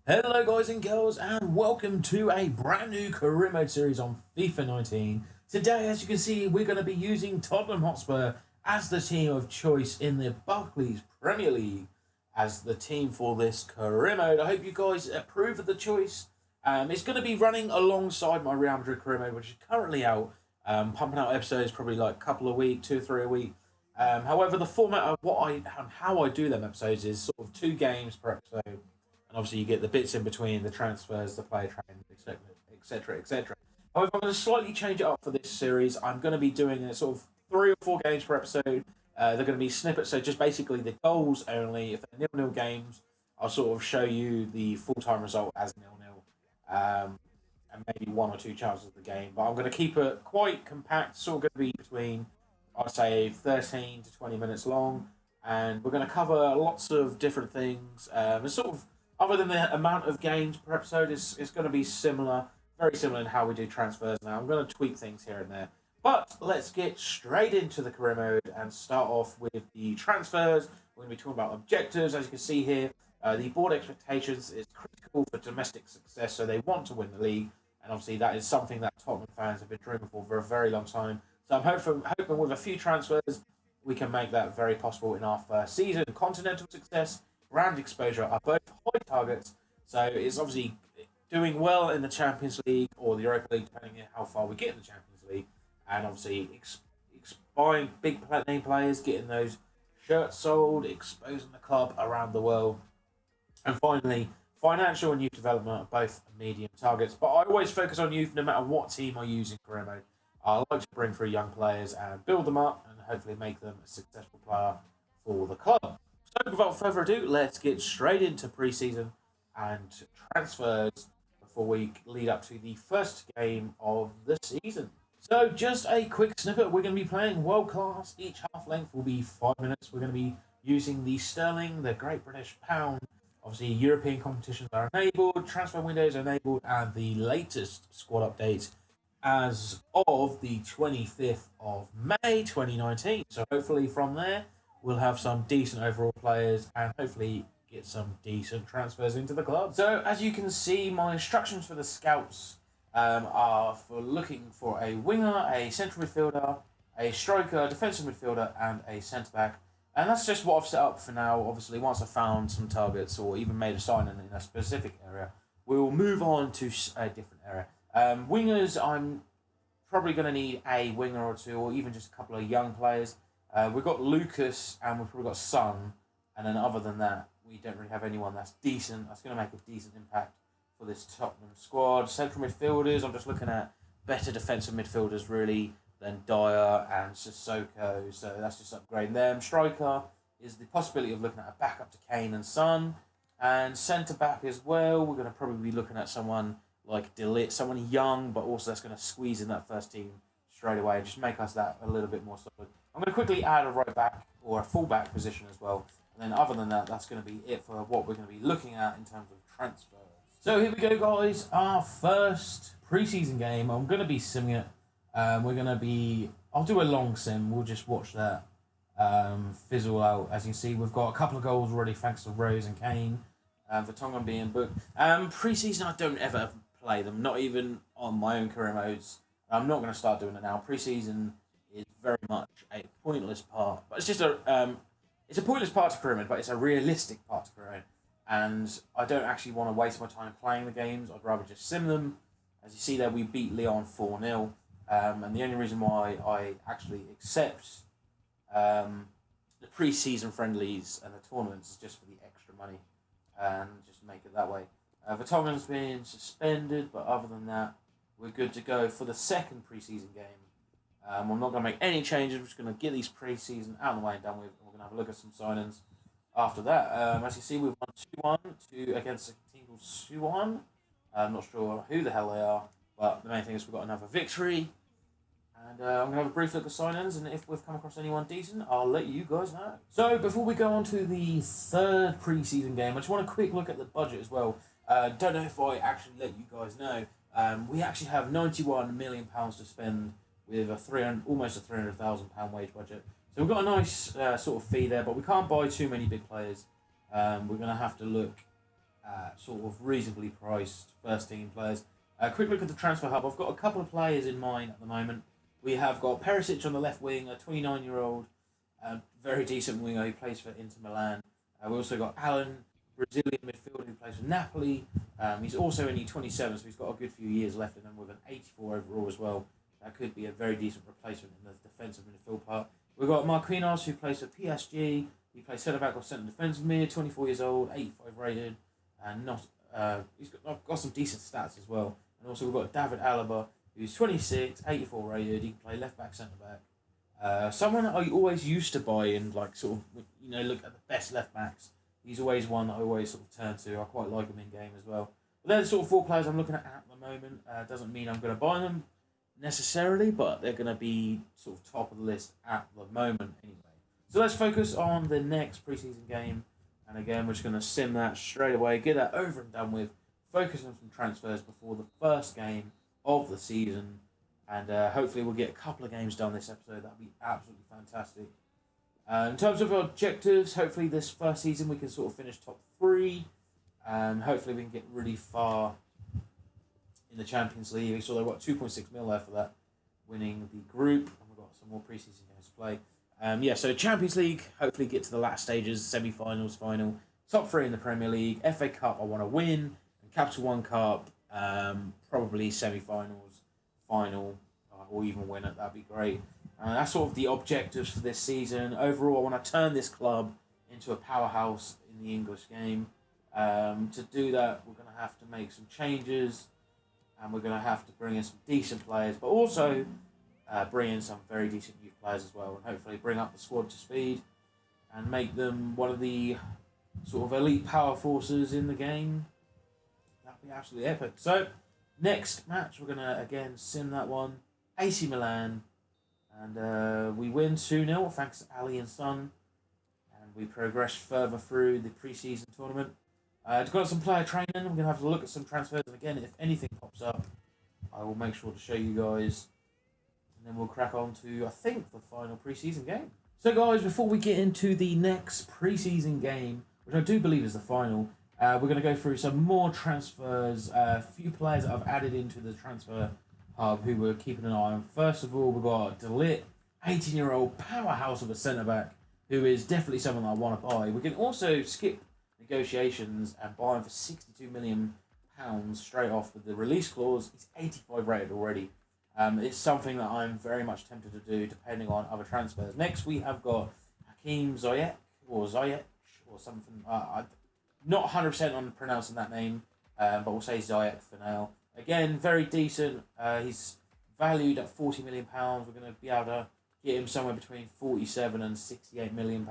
Hello guys and girls and welcome to a brand new career mode series on FIFA 19. Today, as you can see, we're going to be using Tottenham Hotspur as the team of choice in the Barclays Premier League as the team for this career mode. I hope you guys approve of the choice. It's going to be running alongside my Real Madrid career mode, which is currently out, pumping out episodes probably like a couple a week, 2 or 3 a week. However, the format of how I do them episodes is sort of 2 games per episode, and obviously you get the bits in between, the transfers, the player training, etc., etc., etc. However, I'm going to slightly change it up for this series. I'm going to be doing a sort of 3 or 4 games per episode. They're going to be snippets, so just basically the goals only. If they're nil-nil games, I'll sort of show you the full-time result as nil-nil, and maybe 1 or 2 chances of the game. But I'm going to keep it quite compact, sort of going to be between, I'd say, 13 to 20 minutes long, and we're going to cover lots of different things. It's sort of, other than the amount of games per episode, it's going to be similar, very similar in how we do transfers now. I'm going to tweak things here and there. But let's get straight into the career mode and start off with the transfers. We're going to be talking about objectives. As you can see here, the board expectations is critical for domestic success, so they want to win the league. And obviously that is something that Tottenham fans have been dreaming for a very long time. So I'm hoping with a few transfers, we can make that very possible in our first season. Continental success, brand exposure are both high targets, so it's obviously doing well in the Champions League or the Europa League, depending on how far we get in the Champions League, and obviously buying big name players, getting those shirts sold, exposing the club around the world, and finally, financial and youth development are both medium targets. But I always focus on youth no matter what team I use in career mode. I like to bring through young players and build them up and hopefully make them a successful player for the club. So without further ado, let's get straight into pre-season and transfers before we lead up to the first game of the season. So just a quick snippet, we're going to be playing world class. Each half length will be 5 minutes. We're going to be using the sterling, the Great British Pound. Obviously, European competitions are enabled, transfer windows are enabled, and the latest squad update as of the 25th of May 2019. So hopefully from there, we'll have some decent overall players and hopefully get some decent transfers into the club. So as you can see, my instructions for the scouts are for looking for a winger, a central midfielder, a striker, defensive midfielder, and a centre back. And that's just what I've set up for now. Obviously, once I've found some targets or even made a sign in a specific area, we'll move on to a different area. Wingers, I'm probably going to need a winger or two, or even just a couple of young players. We've got Lucas and we've probably got Son, and then other than that, we don't really have anyone that's decent. That's going to make a decent impact for this Tottenham squad. Central midfielders, I'm just looking at better defensive midfielders really than Dyer and Sissoko, so that's just upgrading them. Striker is the possibility of looking at a backup to Kane and Son, and centre back as well. We're going to probably be looking at someone like Delit, someone young, but also that's going to squeeze in that first team straight away and just make us that a little bit more solid. I'm going to quickly add a right back or a full back position as well. And then other than that, that's going to be it for what we're going to be looking at in terms of transfers. So here we go, guys. Our first preseason game. I'm going to be simming it. We're going to be... I'll do a long sim. We'll just watch that fizzle out. As you see, we've got a couple of goals already thanks to Rose and Kane. Vertonghen being booked. Preseason, I don't ever play them. Not even on my own career modes. I'm not going to start doing it now. Preseason is very much a pointless part, but it's just it's a pointless part to career mode, but it's a realistic part to career mode, and I don't actually want to waste my time playing the games. I'd rather just sim them. As you see there, we beat Lyon 4-0, and the only reason why I actually accept the pre-season friendlies and the tournaments is just for the extra money, and just make it that way. Vertonghen's been suspended, but other than that, we're good to go for the second pre-season game. I'm not going to make any changes. We're just going to get these pre-season out of the way and done with. We're going to have a look at some signings after that. As you see, we've won 2-1 against a team called Suwon. I'm not sure who the hell they are, but the main thing is we've got another victory. And I'm going to have a brief look at signings, and if we've come across anyone decent, I'll let you guys know. So before we go on to the third pre-season game, I just want a quick look at the budget as well. Don't know if I actually let you guys know. We actually have £91 million to spend with almost a £300,000 wage budget. So we've got a nice sort of fee there, but we can't buy too many big players. We're going to have to look sort of reasonably priced first team players. Quick look at the transfer hub. I've got a couple of players in mind at the moment. We have got Perisic on the left wing, a 29-year-old, very decent winger who plays for Inter Milan. We also got Alan, Brazilian midfielder who plays for Napoli. He's also only 27, so he's got a good few years left in him with an 84 overall as well. That could be a very decent replacement in the defensive midfield part. We've got Marquinhos who plays for PSG. He plays centre back or centre defensive mid, 24 years old, 85 rated, and not he's got some decent stats as well. And also we've got David Alaba who's 26, 84 rated. He can play left back, centre back. Someone that I always used to buy and like sort of look at the best left backs. He's always one that I always sort of turn to. I quite like him in game as well. But they're the sort of 4 players I'm looking at the moment. Doesn't mean I'm going to buy them necessarily, but they're going to be sort of top of the list at the moment anyway. So let's focus on the next preseason game. And again, we're just going to sim that straight away, get that over and done with, focus on some transfers before the first game of the season. And hopefully we'll get a couple of games done this episode. That'd be absolutely fantastic. In terms of objectives, hopefully this first season we can sort of finish top 3. Hopefully we can get really far in the Champions League. So they've got 2.6 mil there for that, winning the group. And we've got some more preseason games to play. So Champions League, hopefully get to the last stages, semi-finals, final. Top 3 in the Premier League. FA Cup I want to win. And Capital One Cup, probably semi-finals, final, or even win it. That'd be great. That's sort of the objectives for this season. Overall, I want to turn this club into a powerhouse in the English game. To do that, we're going to have to make some changes, and we're going to have to bring in some decent players, but also bring in some very decent youth players as well, and hopefully bring up the squad to speed and make them one of the sort of elite power forces in the game. That'd be absolutely epic. So, next match, we're going to, again, sim that one. AC Milan. And we win 2-0 thanks to Ali and Son. And we progress further through the pre-season tournament. Got some player training. We're going to have to look at some transfers. And again, if anything pops up, I will make sure to show you guys. And then we'll crack on to, I think, the final pre-season game. So guys, before we get into the next pre-season game, which I do believe is the final, we're going to go through some more transfers. A few players that I've added into the transfer hub who we're keeping an eye on. First of all, we've got Delit, 18-year-old powerhouse of a centre-back, who is definitely someone that I want to buy. We can also skip negotiations and buy him for £62 million straight off with the release clause. He's 85 rated already. It's something that I'm very much tempted to do depending on other transfers. Next, we have got Hakim Ziyech or something. I'm not 100% on pronouncing that name, but we'll say Ziyech for now. Again, very decent. He's valued at £40 million. We're going to be able to get him somewhere between £47 and £68 million.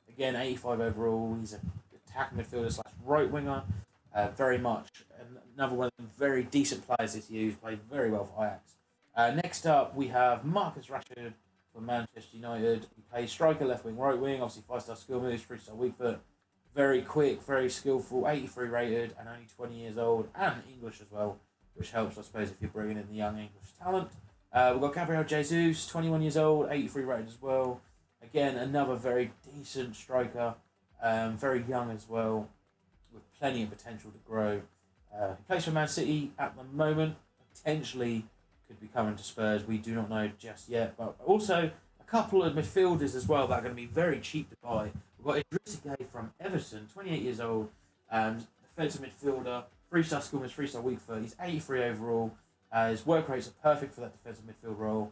Again, 85 overall. He's an attacking midfielder / right winger. Very much another one of them very decent players this year who's played very well for Ajax. Next up, we have Marcus Rashford from Manchester United. He plays striker, left wing, right wing. Obviously, 5-star skill moves, 3-star weak foot. Very quick, very skillful, 83 rated, and only 20 years old, and English as well, which helps, I suppose, if you're bringing in the young English talent. We've got Gabriel Jesus, 21 years old, 83 rated as well. Again, another very decent striker, very young as well, with plenty of potential to grow. He plays for Man City at the moment, potentially could be coming to Spurs. We do not know just yet, but also a couple of midfielders as well that are going to be very cheap to buy. We've got Idrissa Gueye from Everton, 28 years old, defensive midfielder, 3-star skillness, 3-star weak foot. He's 83 overall. His work rates are perfect for that defensive midfield role.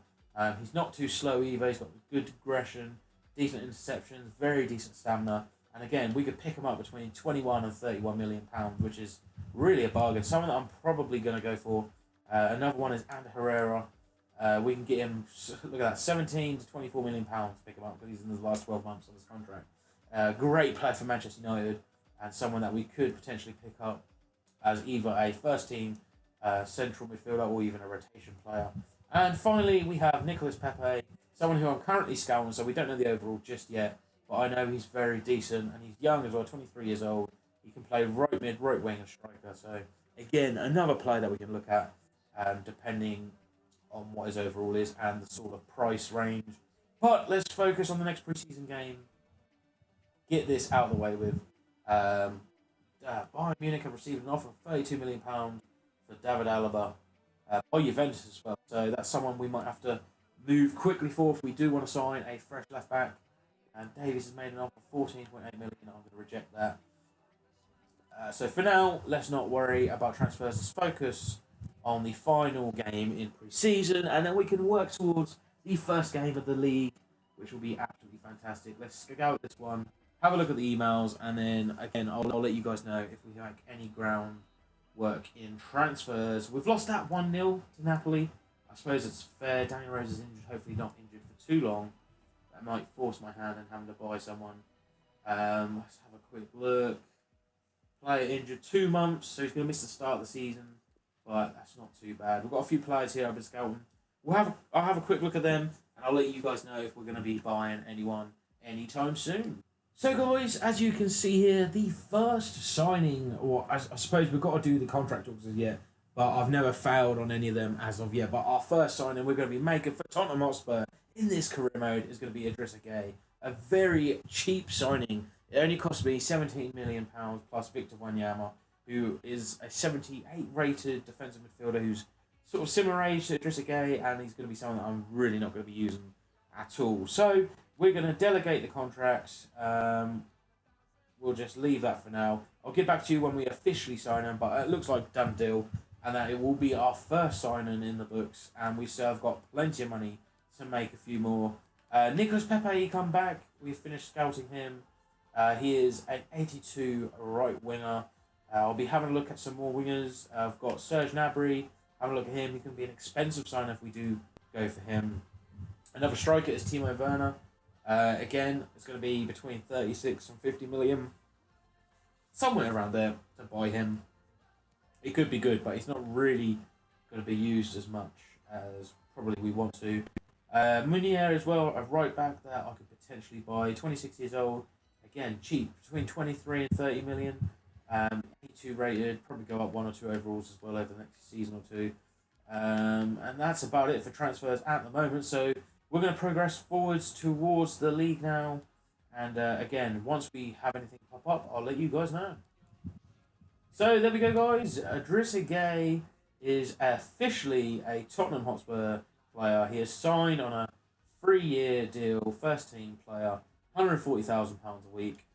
He's not too slow either. He's got good aggression, decent interceptions, very decent stamina. And again, we could pick him up between 21 and 31 million pounds, which is really a bargain. Someone that I'm probably going to go for. Another one is Ander Herrera. We can get him, look at that, 17 to 24 million pounds to pick him up because he's in the last 12 months on his contract. Great player for Manchester United and someone that we could potentially pick up as either a first team central midfielder or even a rotation player. And finally, we have Nicolas Pepe, someone who I'm currently scouting, so we don't know the overall just yet, but I know he's very decent and he's young as well, 23 years old. He can play right mid, right wing and striker. So again, another player that we can look at depending on what his overall is and the sort of price range. But let's focus on the next preseason game. Get this out of the way with. Bayern Munich have received an offer of £32 million for David Alaba by Juventus as well. So that's someone we might have to move quickly for if we do want to sign a fresh left back. And Davies has made an offer of £14.8 million. I'm going to reject that. So for now, let's not worry about transfers. Let's focus on the final game in pre-season, and then we can work towards the first game of the league, which will be absolutely fantastic. Let's scout this one, have a look at the emails, and then again, I'll let you guys know if we like any ground work in transfers. We've lost that 1-0 to Napoli. I suppose it's fair. Danny Rose is injured, hopefully not injured for too long. That might force my hand in having to buy someone. Let's have a quick look. Player injured 2 months, so he's going to miss the start of the season, but that's not too bad. We've got a few players here I've been scouting. I'll have a quick look at them, and I'll let you guys know if we're going to be buying anyone anytime soon. So guys, as you can see here, the first signing, or I suppose we've got to do the contract talks as yet, but I've never failed on any of them as of yet. But our first signing we're going to be making for Tottenham Hotspur in this career mode is going to be Idrissa Gueye. A very cheap signing. It only cost me £17 million plus Victor Wanyama, who is a 78 rated defensive midfielder who's sort of similar age to Idrissa Gueye, and he's going to be someone that I'm really not going to be using at all. So we're going to delegate the contracts. We'll just leave that for now. I'll get back to you when we officially sign him, but it looks like done deal, and that it will be our first signing in the books, and we still have got plenty of money to make a few more. Nicolas Pepe come back. We've finished scouting him. He is an 82 right winger. I'll be having a look at some more wingers. I've got Serge Gnabry. Have a look at him. He can be an expensive sign if we do go for him. Another striker is Timo Werner. Again, it's going to be between 36 and 50 million. Somewhere around there to buy him. He could be good, but he's not really going to be used as much as probably we want to. Munier as well, a right back that I could potentially buy. 26 years old. Again, cheap, between 23 and 30 million. 82 rated, probably go up 1 or 2 overalls as well over the next season or two. And that's about it for transfers at the moment. So we're going to progress forwards towards the league now. And again, once we have anything pop up, I'll let you guys know. So there we go, guys. Idrissa Gueye is officially a Tottenham Hotspur player. He is signed on a 3-year deal, first team player, £140,000 a week.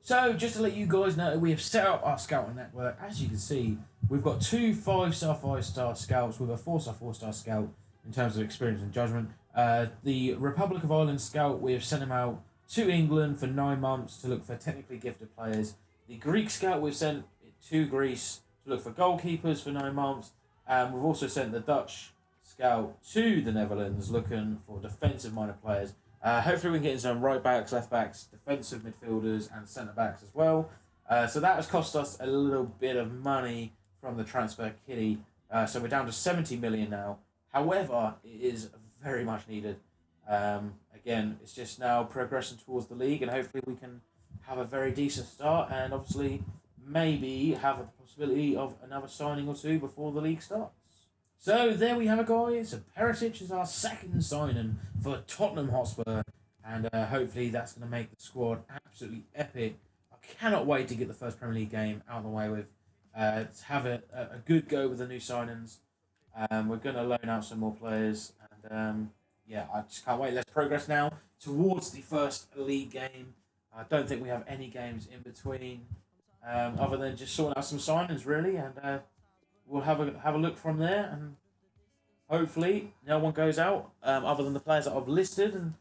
So just to let you guys know, we have set up our scouting network. As you can see, we've got 2 5-star, 5-star scouts with a 4-star, 4-star scout in terms of experience and judgment. The Republic of Ireland scout, we have sent him out to England for 9 months to look for technically gifted players. The Greek scout, we've sent to Greece to look for goalkeepers for 9 months. We've also sent the Dutch scout to the Netherlands looking for defensive-minded players. Hopefully we can get in some right backs, left backs, defensive midfielders and centre backs as well. So that has cost us a little bit of money from the transfer kitty. So we're down to 70 million now. However, it is very much needed. Again, it's just now progressing towards the league, and hopefully we can have a very decent start and obviously maybe have a possibility of another signing or two before the league starts. So there we have it, guys. Perisic is our second signing for Tottenham Hotspur, and hopefully that's going to make the squad absolutely epic. I cannot wait to get the first Premier League game out of the way with. To have a good go with the new signings. We're going to loan out some more players, and yeah, I just can't wait. Let's progress now towards the first league game. I don't think we have any games in between, other than just sorting out some signings, really, and we'll have a look from there, and hopefully no one goes out other than the players that I've listed, and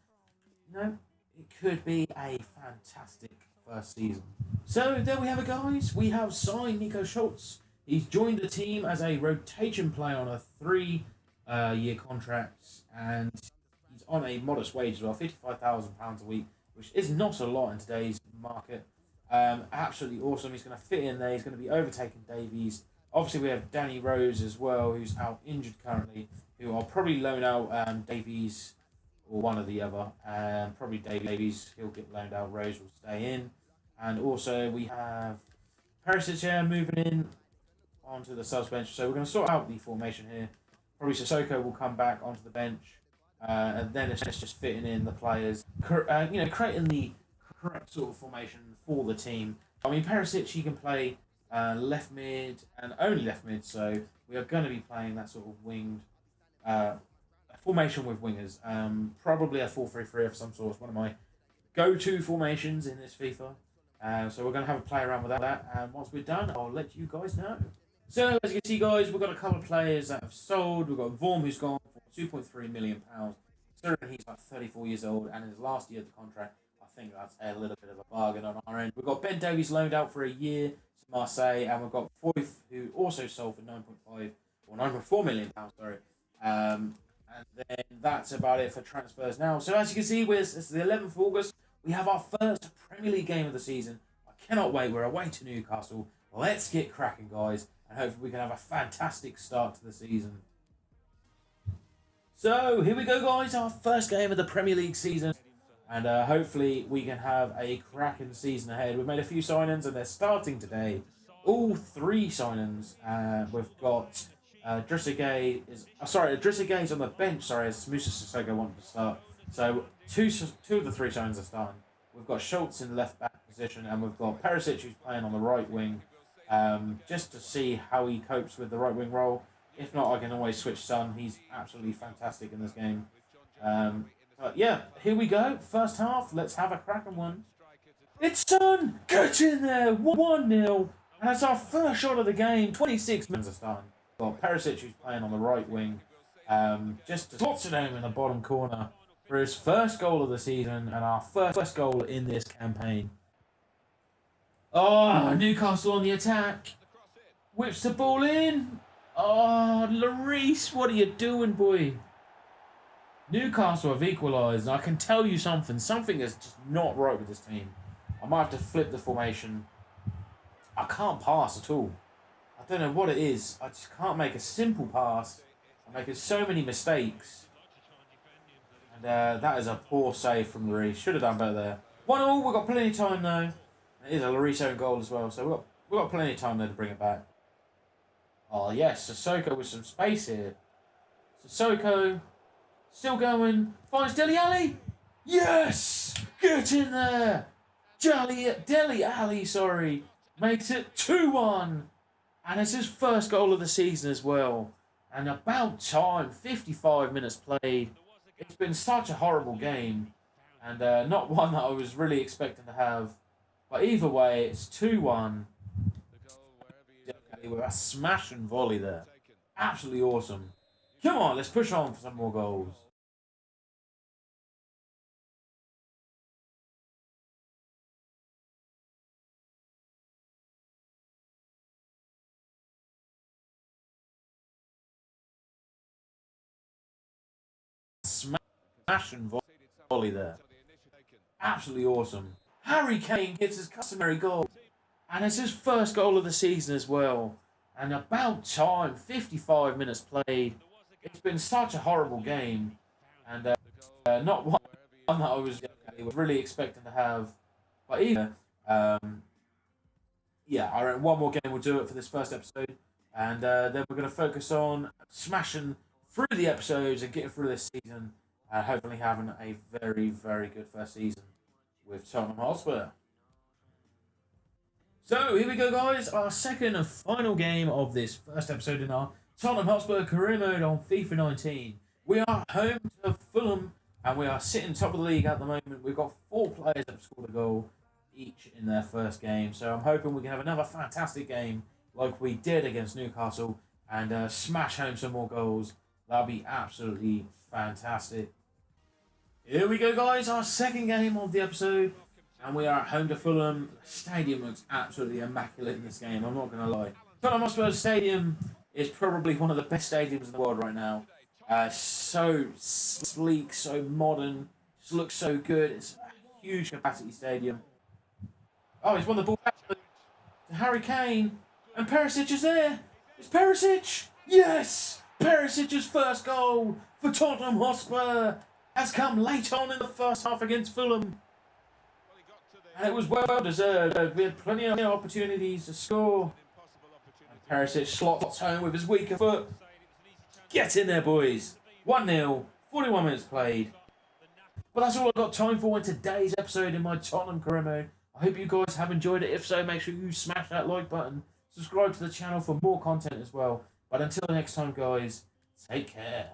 it could be a fantastic first season. So there we have it, guys. We have signed Nico Schultz. He's joined the team as a rotation player on a 3-year contract, and he's on a modest wage as well, £55,000 a week, which is not a lot in today's market. Absolutely awesome. He's going to fit in there. He's going to be overtaking Davies. Obviously, we have Danny Rose as well, who's out injured currently, who I'll probably loan out Davies or one or the other. Probably Davies, he'll get loaned out. Rose will stay in. And also, we have Perisic here moving in onto the subs bench. So we're going to sort out the formation here. Probably Sissoko will come back onto the bench. And then it's just fitting in the players. Creating the correct sort of formation for the team I mean, Perisic, he can play left mid and only left mid, so we are going to be playing that sort of winged uh, formation with wingers. Probably a 4-3-3 of some sort. It's one of my go-to formations in this FIFA. So we're going to have a play around with that, and once we're done, I'll let you guys know. So, as you can see, guys, we've got a couple of players that have sold. We've got Vorm, who's gone for £2.3 million. Considering he's like 34 years old, and in his last year of the contract, I think that's a little bit of a bargain on our end. We've got Ben Davies loaned out for a year to Marseille, and we've got Foyth, who also sold for 9.5 or 9.4 million pounds. Sorry. And then that's about it for transfers now. So as you can see, this is the 11th of August. We have our first Premier League game of the season. I cannot wait. We're away to Newcastle. Let's get cracking, guys, and hopefully we can have a fantastic start to the season. So here we go, guys. Our first game of the Premier League season. And hopefully we can have a cracking season ahead. We've made a few signings, and they're starting today. All three signings. We've got Drissegay is on the bench. Sorry, as Musa Sissoko wanted to start. So two of the three signings are starting. We've got Schultz in the left back position, and we've got Perisic, who's playing on the right wing. Just to see how he copes with the right wing role. If not, I can always switch Son. He's absolutely fantastic in this game. But yeah, here we go. First half. Let's have a cracking one. It's Son! Get in there! 1-0. And that's our first shot of the game. 26 minutes of starting. Well, Perisic, who's playing on the right wing. Just slots it home in the bottom corner for his first goal of the season and our first goal in this campaign. Oh, Newcastle on the attack. Whips the ball in. Oh, Lloris, what are you doing, boy? Newcastle have equalised, and I can tell you something. Something is just not right with this team. I might have to flip the formation. I can't pass at all. I don't know what it is. I just can't make a simple pass. I'm making so many mistakes. And that is a poor save from Lloris. Should have done better there. 1-1, we've got plenty of time though. It is a Lloris own goal as well, so we've got plenty of time there to bring it back. Oh yes, Sissoko with some space here. Sissoko, still going, finds Dele Alli. Yes! Get in there! Dele Alli, sorry. Makes it 2-1. And it's his first goal of the season as well. And about time, 55 minutes played. It's been such a horrible game. And not one that I was really expecting to have. But either way, it's 2-1. With a smash and volley there. Absolutely awesome. Come on, let's push on for some more goals. Smash and volley there. Absolutely awesome. Harry Kane gets his customary goal. And it's his first goal of the season as well. And about time, 55 minutes played. It's been such a horrible game. And not one that I was really expecting to have. But either, yeah, I reckon one more game will do it for this first episode. And then we're going to focus on smashing through the episodes and getting through this season. And hopefully having a very, very good first season with Tottenham Hotspur. So, here we go, guys. Our second and final game of this first episode in our Tottenham Hotspur career mode on FIFA 19. We are home to Fulham, and we are sitting top of the league at the moment. We've got 4 players that have scored a goal each in their first game. So, I'm hoping we can have another fantastic game like we did against Newcastle and smash home some more goals. That'll be absolutely fantastic. Here we go, guys. Our second game of the episode. And we are at home to Fulham. The stadium looks absolutely immaculate in this game, I'm not going to lie. Tottenham Hotspur Stadium is probably one of the best stadiums in the world right now. So sleek, so modern, just looks so good. It's a huge capacity stadium. Oh, he's won the ball back to Harry Kane. And Perisic is there. It's Perisic. Yes! Perisic's first goal for Tottenham Hotspur has come late on in the first half against Fulham. And it was well deserved. We had plenty of opportunities to score. And Perisic slots home with his weaker foot. Get in there, boys. 1-0, 41 minutes played. But that's all I've got time for in today's episode in my Tottenham career mode. I I hope you guys have enjoyed it. If so, make sure you smash that like button. Subscribe to the channel for more content as well. But until next time, guys, take care.